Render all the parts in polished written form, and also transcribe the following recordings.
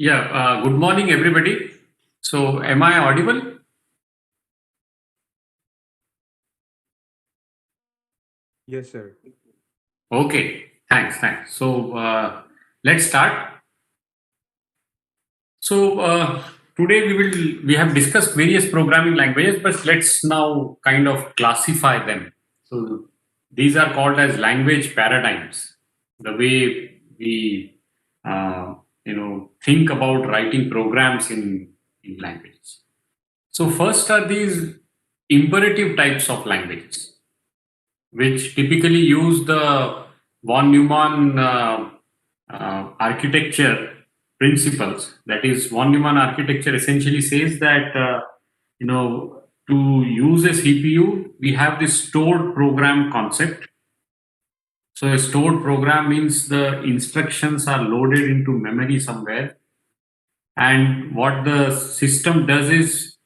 Good morning, everybody. So, am I audible? Yes, sir. Okay, thanks. So, let's start. So, today we have discussed various programming languages, but let's now kind of classify them. So, these are called as language paradigms. The way we, uh, think about writing programs in languages. So, first are these imperative types of languages, which typically use the von Neumann architecture principles. That is, von Neumann architecture essentially says that to use a CPU, we have this stored program concept. So a stored program means the instructions are loaded into memory somewhere, and what the system does is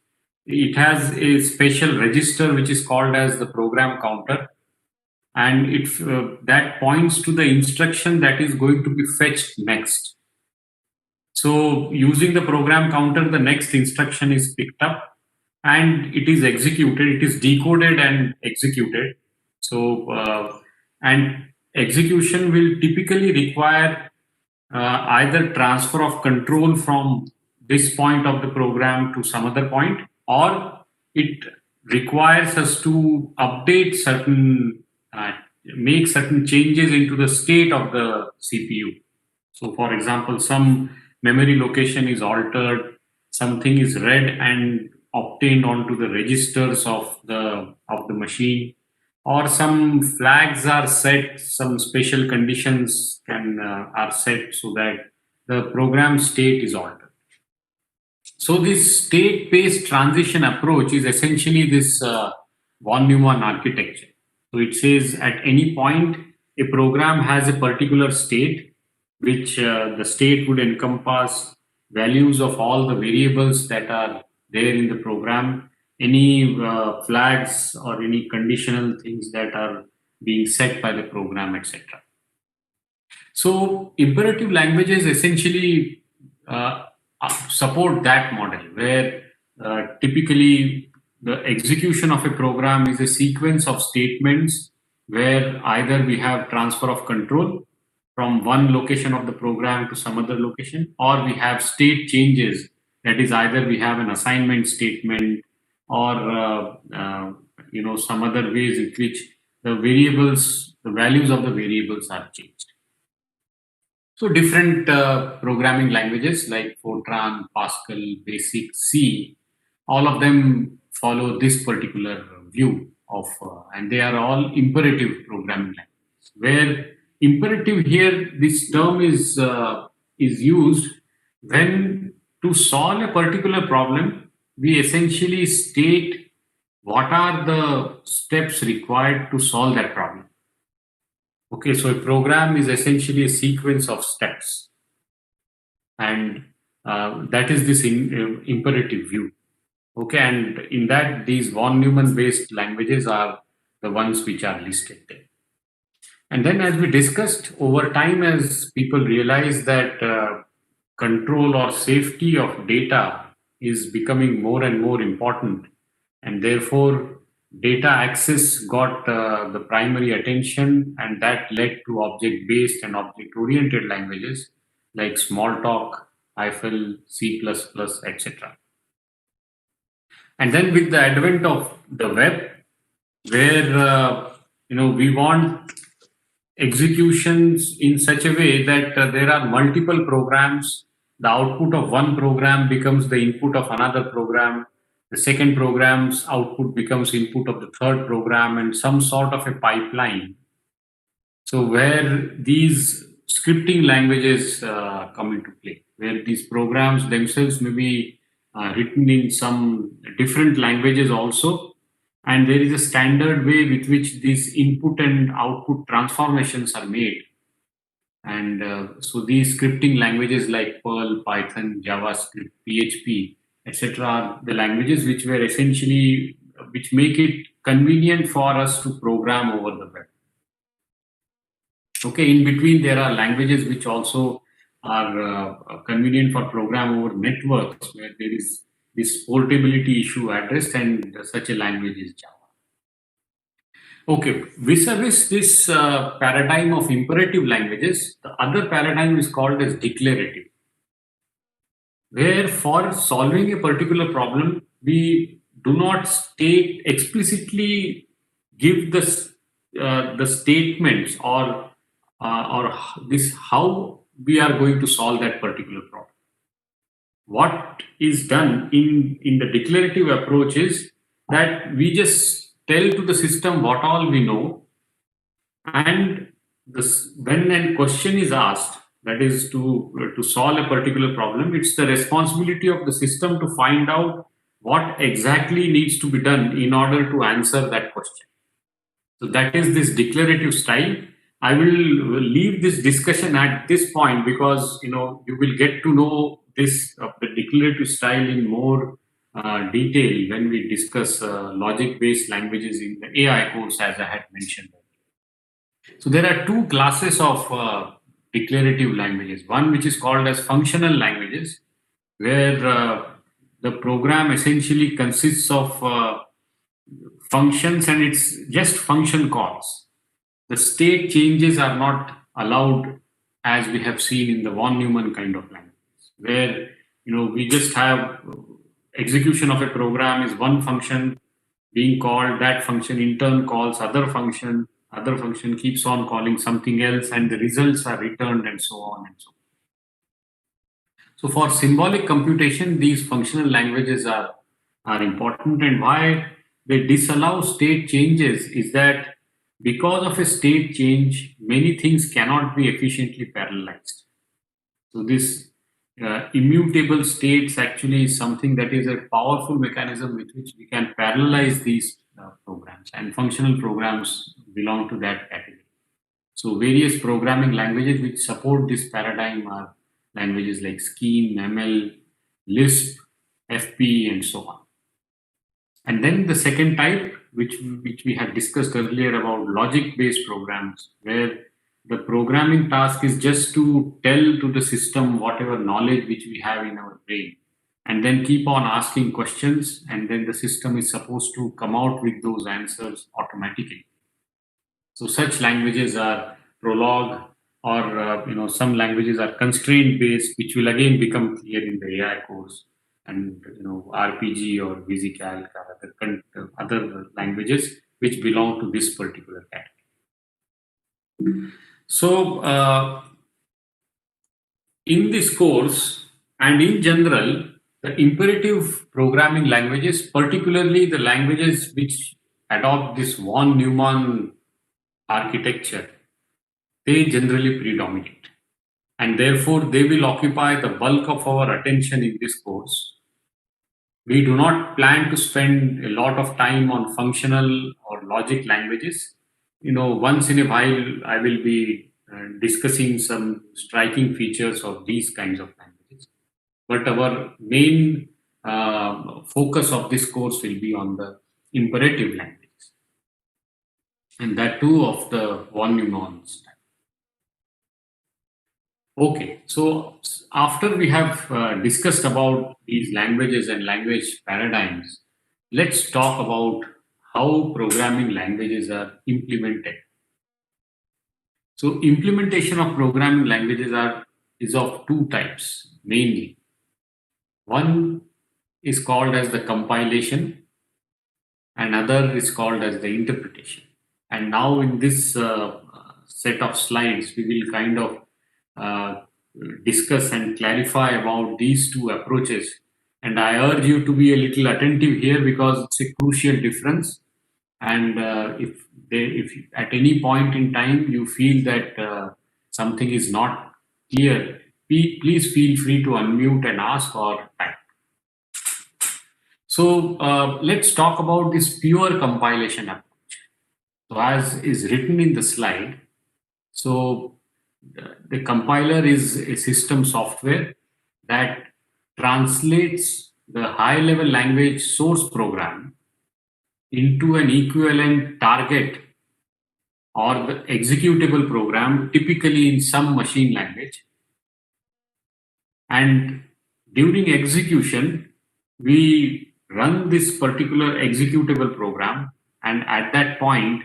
it has a special register which is called as the program counter, and that points to the instruction that is going to be fetched next. So using the program counter, the next instruction is picked up and it is executed. It is decoded and executed. And execution will typically require either transfer of control from this point of the program to some other point, or it requires us to update certain, make certain changes into the state of the CPU. So, for example, some memory location is altered, something is read and obtained onto the registers of the machine, or some flags are set, some special conditions are set so that the program state is altered. So this state-based transition approach is essentially this von Neumann architecture. So it says at any point a program has a particular state, which the state would encompass values of all the variables that are there in the program, any flags or any conditional things that are being set by the program, etc. So imperative languages essentially support that model where typically the execution of a program is a sequence of statements where either we have transfer of control from one location of the program to some other location, or we have state changes. That is, either we have an assignment statement or some other ways in which the values of the variables are changed. So different programming languages like Fortran, Pascal, Basic, C, all of them follow this particular view of, and they are all imperative programming languages. Where imperative here, this term is used when to solve a particular problem, we essentially state what are the steps required to solve that problem. Okay, so a program is essentially a sequence of steps, and that is this imperative view. Okay, and in that, these von Neumann based languages are the ones which are listed there. And then, as we discussed over time, as people realize that control or safety of data is becoming more and more important, and therefore data access got the primary attention, and that led to object based and object oriented languages like Smalltalk, Eiffel, C++, etc. And then with the advent of the web, where we want executions in such a way that there are multiple programs, the output of one program becomes the input of another program, the second program's output becomes input of the third program, and some sort of a pipeline. So where these scripting languages come into play, where these programs themselves may be written in some different languages also, and there is a standard way with which these input and output transformations are made. And so these scripting languages like Perl, Python, JavaScript, PHP, etc., are the languages which make it convenient for us to program over the web. Okay, in between there are languages which also convenient for program over networks where there is this portability issue addressed, and such a language is Java. Okay, vis-a-vis this paradigm of imperative languages, the other paradigm is called as declarative, where for solving a particular problem, we do not state explicitly give the statements or this how we are going to solve that particular problem. What is done in the declarative approach is that we just tell to the system what all we know, and when a question is asked, that is to solve a particular problem, it's the responsibility of the system to find out what exactly needs to be done in order to answer that question. So that is this declarative style. I will leave this discussion at this point because you will get to know this the declarative style in more detail when we discuss logic-based languages in the AI course, as I had mentioned. So there are two classes of declarative languages. One which is called as functional languages, where the program essentially consists of functions and it's just function calls. The state changes are not allowed, as we have seen in the von Neumann kind of languages, where we just have execution of a program is one function being called, that function in turn calls other function keeps on calling something else, and the results are returned, and so on and so on. So for symbolic computation, these functional languages are important, and why they disallow state changes is that because of a state change, many things cannot be efficiently parallelized. So this immutable states actually is something that is a powerful mechanism with which we can parallelize these programs, and functional programs belong to that category. So various programming languages which support this paradigm are languages like Scheme, ML, Lisp, FP, and so on. And then the second type, which we had discussed earlier, about logic-based programs, where the programming task is just to tell to the system whatever knowledge which we have in our brain, and then keep on asking questions, and then the system is supposed to come out with those answers automatically. So such languages are Prolog, or some languages are constraint-based, which will again become clear in the AI course, and RPG or VisiCalc or other languages which belong to this particular category. So in this course and in general, the imperative programming languages, particularly the languages which adopt this von Neumann architecture, they generally predominate, and therefore they will occupy the bulk of our attention in this course. We do not plan to spend a lot of time on functional or logic languages. Once in a while, I will be discussing some striking features of these kinds of languages. But our main focus of this course will be on the imperative languages, and that too of the von Neumann style. Okay, so after we have discussed about these languages and language paradigms, let's talk about how programming languages are implemented. So implementation of programming languages is of two types mainly. One is called as the compilation, and other is called as the interpretation. And now in this set of slides, we will kind of discuss and clarify about these two approaches. And I urge you to be a little attentive here because it's a crucial difference. And if at any point in time you feel that something is not clear, please feel free to unmute and ask or type. So let's talk about this pure compilation approach. So as is written in the slide, so the compiler is a system software that translates the high-level language source program into an equivalent target or the executable program, typically in some machine language, And during execution, we run this particular executable program, and at that point,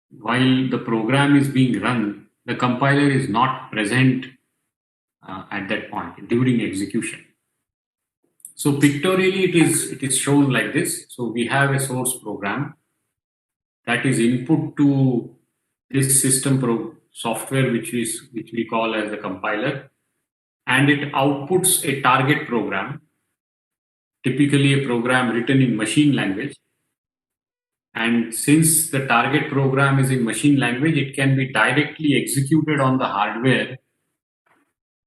while the program is being run, the compiler is not present at that point during execution. So pictorially, it is shown like this. So we have a source program that is input to this system software, which we call as the compiler, and it outputs a target program, typically a program written in machine language. And since the target program is in machine language, it can be directly executed on the hardware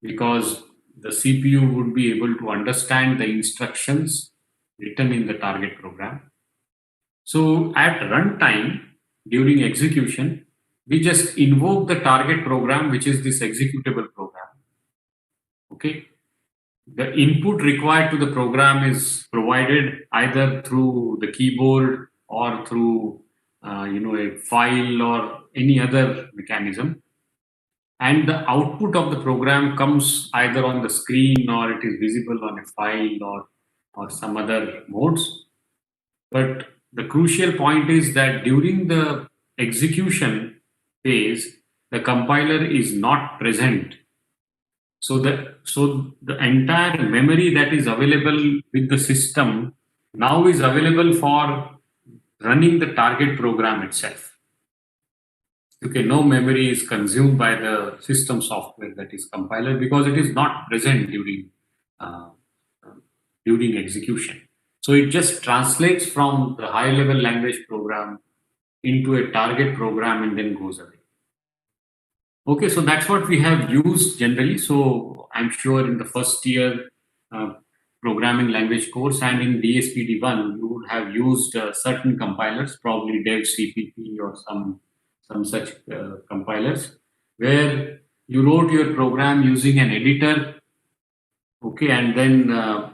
because the CPU would be able to understand the instructions written in the target program. So at runtime, during execution, we just invoke the target program, which is this executable program. Okay. The input required to the program is provided either through the keyboard or through a file or any other mechanism, and the output of the program comes either on the screen or it is visible on a file or some other modes. But the crucial point is that during the execution phase, the compiler is not present. So the entire memory that is available with the system now is available for running the target program itself. Okay, no memory is consumed by the system software, that is compiler, because it is not present uh, during execution. So it just translates from the high level language program into a target program and then goes away. Okay, so that's what we have used generally. So I'm sure in the first year programming language course and in DSPD1, you would have used certain compilers, probably Dev CPP or some such compilers, where you wrote your program using an editor, okay, and then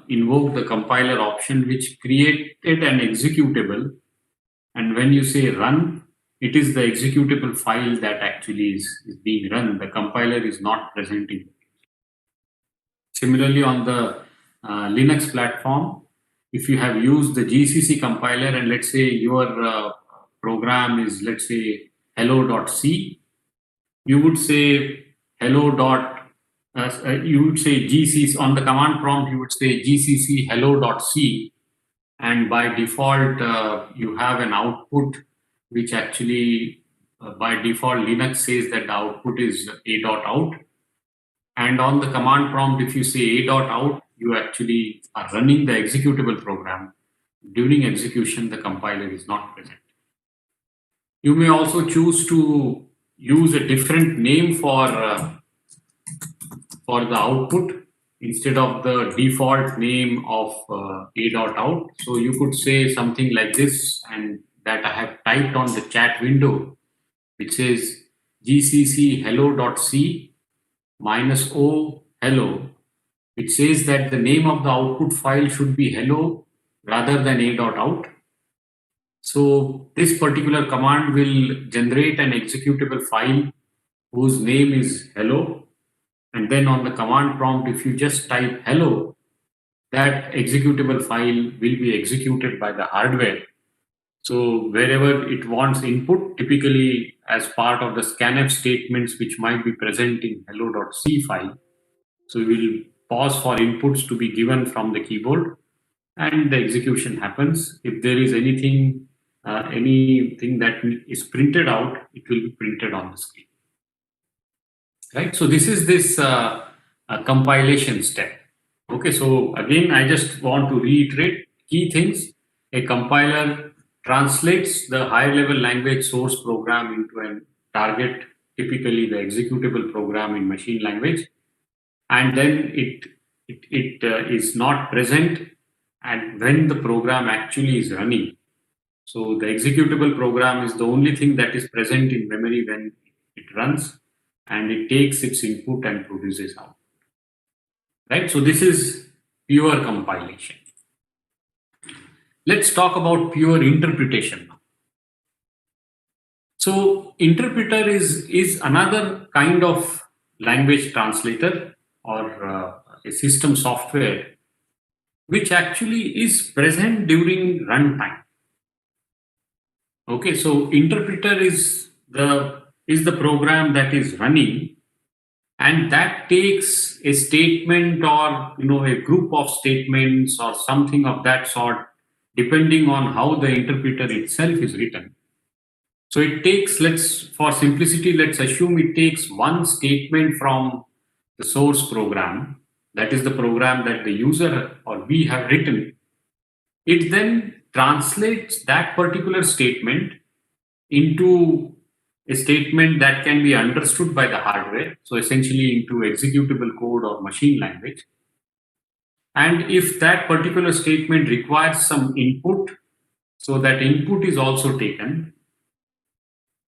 invoke the compiler option, which created an executable. And when you say run, it is the executable file that actually is being run. The compiler is not present in. Similarly, on the Linux platform, if you have used the GCC compiler and let's say your program is, let's say, hello.c, you would say hello. You would say GCC on the command prompt, you would say GCC hello.c, and by default, you have an output which actually, by default, Linux says that the output is a.out. And on the command prompt, if you say a.out, you actually are running the executable program. During execution, the compiler is not present. You may also choose to use a different name for the output instead of the default name of a.out. So you could say something like this, and that I have typed on the chat window, which says gcc hello.c -o hello. It says that the name of the output file should be hello rather than a.out. So this particular command will generate an executable file whose name is hello. And then on the command prompt, if you just type hello, that executable file will be executed by the hardware. So wherever it wants input, typically as part of the scanf statements, which might be present in hello.c file. So we will pause for inputs to be given from the keyboard and the execution happens. If there is anything that is printed out, it will be printed on the screen. Right. So this is this compilation step. Okay. So again, I just want to reiterate key things. A compiler translates the high level language source program into a target, typically the executable program in machine language, and then it is not present and when the program actually is running. So the executable program is the only thing that is present in memory when it runs, and it takes its input and produces out. Right? So this is pure compilation. Let's talk about pure interpretation now. So interpreter is another kind of language translator or a system software which actually is present during runtime. Okay, so interpreter is the program that is running, and that takes a statement or a group of statements or something of that sort, depending on how the interpreter itself is written. So it takes, for simplicity, let's assume it takes one statement from the source program, that is the program that the user or we have written. It then translates that particular statement into a statement that can be understood by the hardware, so essentially into executable code or machine language. And if that particular statement requires some input, so that input is also taken,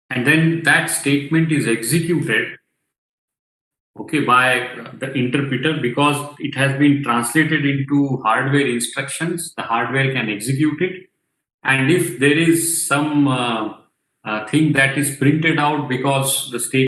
and then that statement is executed, okay, by the interpreter, because it has been translated into hardware instructions. The hardware can execute it, and if there is some thing that is printed out because the state